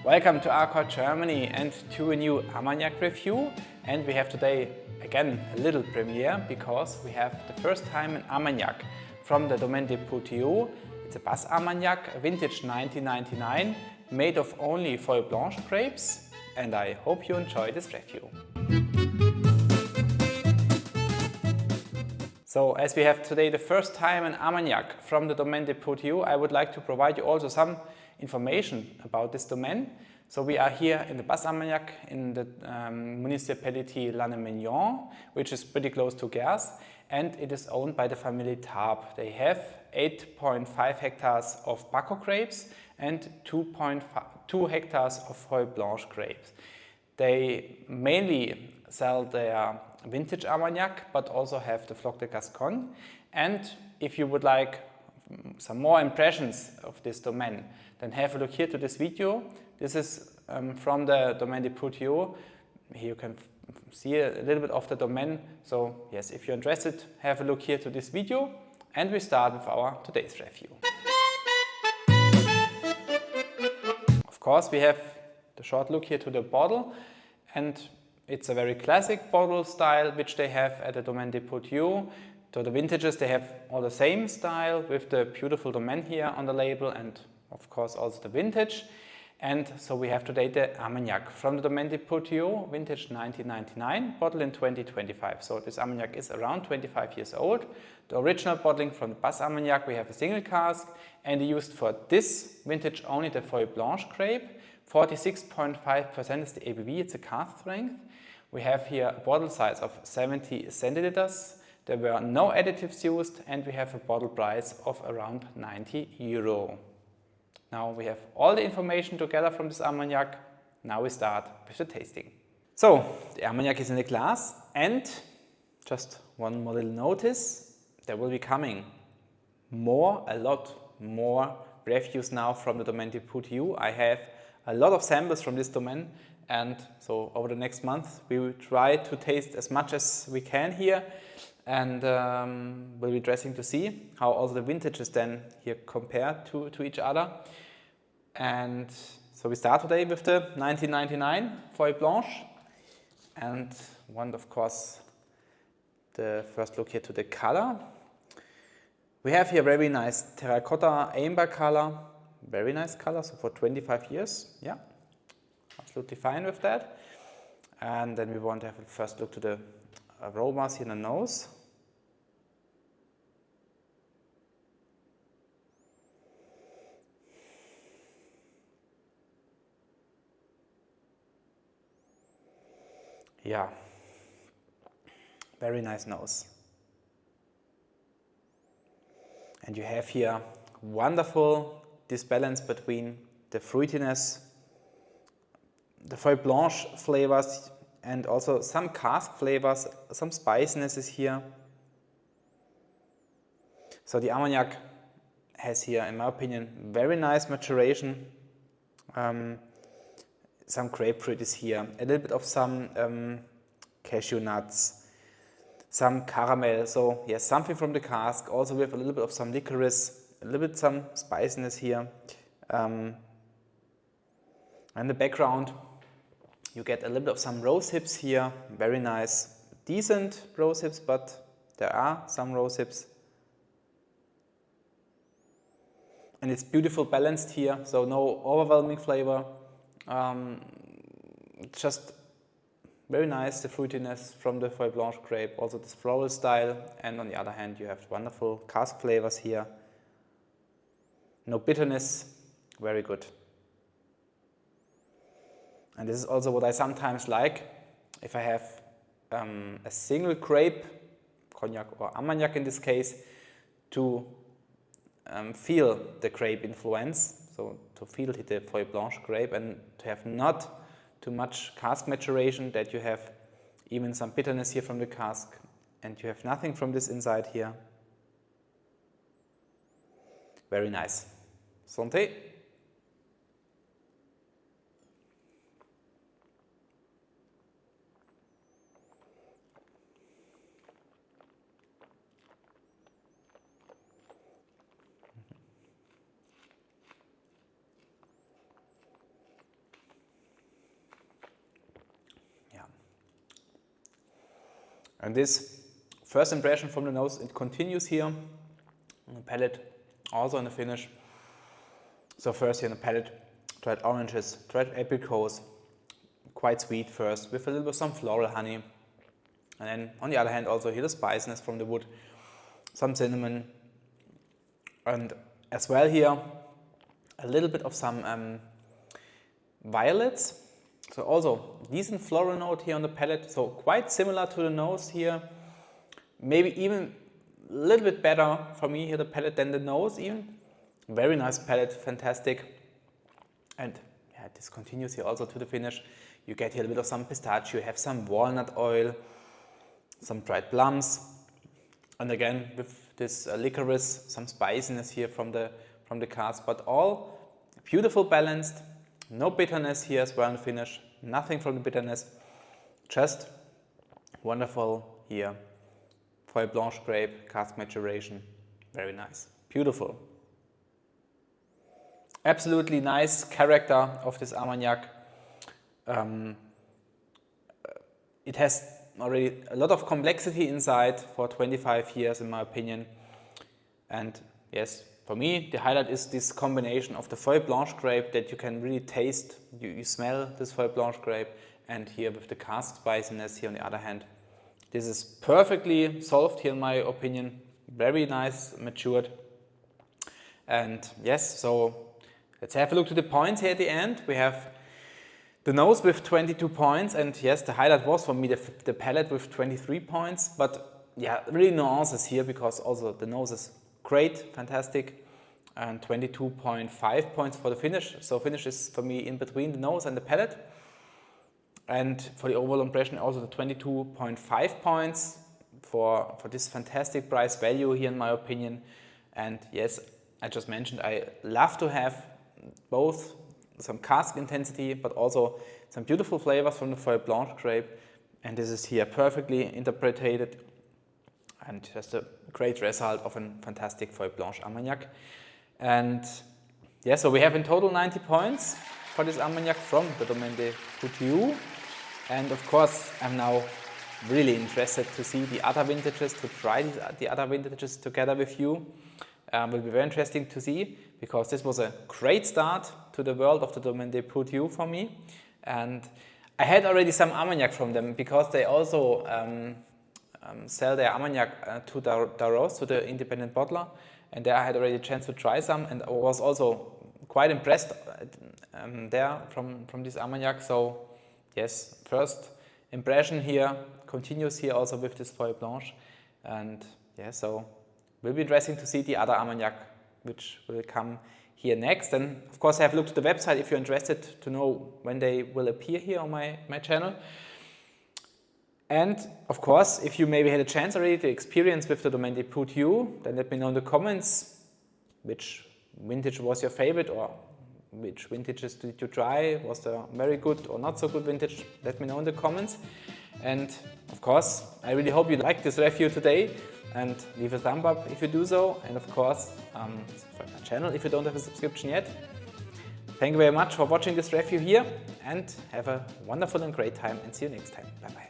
Welcome to ARCORE Germany and to a new Armagnac review. And we have today again a little premiere because we have the first time an Armagnac from the Domaine de Poutëou. It's a Bas-Armagnac, vintage 1999, made of only Folle Blanche grapes, and I hope you enjoy this review. So as we have today the first time an Armagnac from the Domaine de Poutëou, I would like to provide you also some information about this domain. So we are here in the Bas-Armagnac in the municipality Lannemignon, which is pretty close to Gers, and it is owned by the family Tarbe. They have 8.5 hectares of Baco grapes and 2.2 hectares of Folle Blanche grapes. They mainly sell their vintage Armagnac, but also have the Floc de Gascones. And if you would like some more impressions of this domain, then have a look here to this video. This is from the Domaine de Poutëou. Here you can see a little bit of the domain. So yes, if you're interested, have a look here to this video. And we start with our today's review. Of course, we have the short look here to the bottle. And it's a very classic bottle style which they have at the Domaine de Poutëou. So the vintages, they have all the same style with the beautiful domain here on the label and of course also the vintage. And so we have today the Armagnac from the Domaine de Poutëou, vintage 1999, bottled in 2025. So this Armagnac is around 25 years old. The original bottling from the Bas-Armagnac, we have a single cask, and they used for this vintage only the Folle Blanche grape. 46.5% is the ABV, it's a cask strength. We have here a bottle size of 70 centiliters. There were no additives used, and we have a bottle price of around €90. Now we have all the information together from this Armagnac. Now we start with the tasting. So the Armagnac is in a glass, and just one more little notice, there will be coming a lot more reviews now from the Domaine de Poutëou. I have a lot of samples from this domain, and so over the next month we will try to taste as much as we can here, and we'll be interesting to see how also the vintages then here compare to each other. And so we start today with the 1999 Folle Blanche, and one of course the first look here to the color. We have here very nice terracotta amber color, very nice color, so for 25 years, yeah, absolutely fine with that. And then we want to have a first look to the aromas here in the nose. Yeah, very nice nose. And you have here wonderful disbalance between the fruitiness, the Folle Blanche flavors, and also some cask flavors, some spiciness is here. So the Armagnac has here, in my opinion, very nice maturation. Some grapefruit is here, a little bit of some cashew nuts, some caramel. So yes, something from the cask. Also we have a little bit of some licorice, a little bit some spiciness here. And the background, you get a little bit of some rose hips here, very nice, decent rose hips, but there are some rose hips. And it's beautiful balanced here, so no overwhelming flavor. Just very nice, the fruitiness from the Folle Blanche grape, also this floral style, and on the other hand you have wonderful cask flavors here. No bitterness, very good. And this is also what I sometimes like, if I have a single grape, cognac or Armagnac in this case, to feel the grape influence, so to feel the Folle Blanche grape and to have not too much cask maturation, that you have even some bitterness here from the cask and you have nothing from this inside here. Very nice. Santé. And this first impression from the nose, it continues here on the palate, also in the finish. So first here on the palate, dried oranges, dried apricots, quite sweet first, with a little bit of some floral honey. And then on the other hand also here the spiciness from the wood, some cinnamon, and as well here a little bit of some violets. So also decent floral note here on the palate, so quite similar to the nose here, maybe even a little bit better for me here the palate than the nose even. Very nice palate, fantastic. And yeah, this continues here also to the finish. You get here a bit of some pistachio, you have some walnut oil, some dried plums, and again with this licorice, some spiciness here from the cask, but all beautiful balanced, no bitterness here as well in the finish, nothing from the bitterness, just wonderful here. Folle Blanche grape, cask maturation, very nice, beautiful. Absolutely nice character of this Armagnac. It has already a lot of complexity inside for 25 years in my opinion. And yes, for me the highlight is this combination of the Folle Blanche grape that you can really taste, you smell this Folle Blanche grape, and here with the cask spiciness here on the other hand. This is perfectly solved here in my opinion, very nice matured. And yes, so let's have a look to the points here at the end. We have the nose with 22 points, and yes, the highlight was for me the palate with 23 points, but yeah, really nuances here because also the nose is great, fantastic, and 22.5 points for the finish. So finish is for me in between the nose and the palate. And for the overall impression also the 22.5 points for this fantastic price value here in my opinion. And yes, I just mentioned I love to have both some cask intensity, but also some beautiful flavors from the Folle Blanche grape. And this is here perfectly interpreted and just a great result of a fantastic Folle Blanche Armagnac. And yeah, so we have in total 90 points for this Armagnac from the Domaine de Poutëou. And of course, I'm now really interested to see the other vintages, to try the other vintages together with you. Will be very interesting to see, because this was a great start to the world of the Domaine de Poutëou for me. And I had already some Armagnac from them, because they also sell their Armagnac to Darros, to the independent bottler. And there I had already a chance to try some, and I was also quite impressed there from this Armagnac. So yes, first impression here continues here also with this Folle Blanche. And yeah, so will be interesting to see the other Armagnac which will come here next. And of course have a look to the website if you're interested to know when they will appear here on my channel. And of course, if you maybe had a chance already to experience with the Domaine de Poutëou, then let me know in the comments which vintage was your favorite, or which vintages did you try, was there very good or not so good vintage. Let me know in the comments. And of course, I really hope you liked this review today, and leave a thumb up if you do so, and of course subscribe to my channel if you don't have a subscription yet. Thank you very much for watching this review here, and have a wonderful and great time, and see you next time. Bye bye.